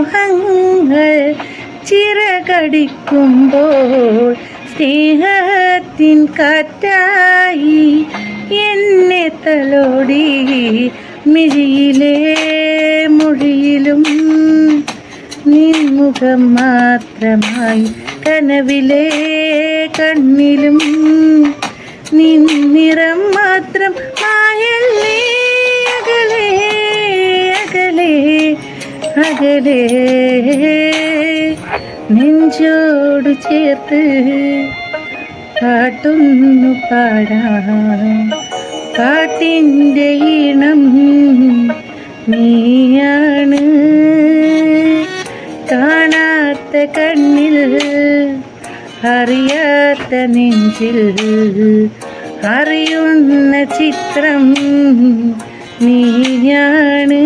മോഹങ്ങൾ ചിറകടിക്കുമ്പോൾ സ്നേഹത്തിൻ കാറ്റായി എന്നെ തലോടി മിഴിയിലെ മൊഴിയിലും നിൻമുഖം മാത്രമായി കനവിലെ കണ്ണിലും നിന്നിറം മാത്രം ആയല്ലേ അകലെ അകലെ അകലെ നെഞ്ചോട് ചേർത്ത് പാട്ടൊന്നു പാടാം പാട്ടിൻ്റെ ഈണം നീയാണ് കാണാത്ത കണ്ണിൽ അറിയാത്ത നെഞ്ചിൽ അറിയുന്ന ചിത്രം നീയാണ്.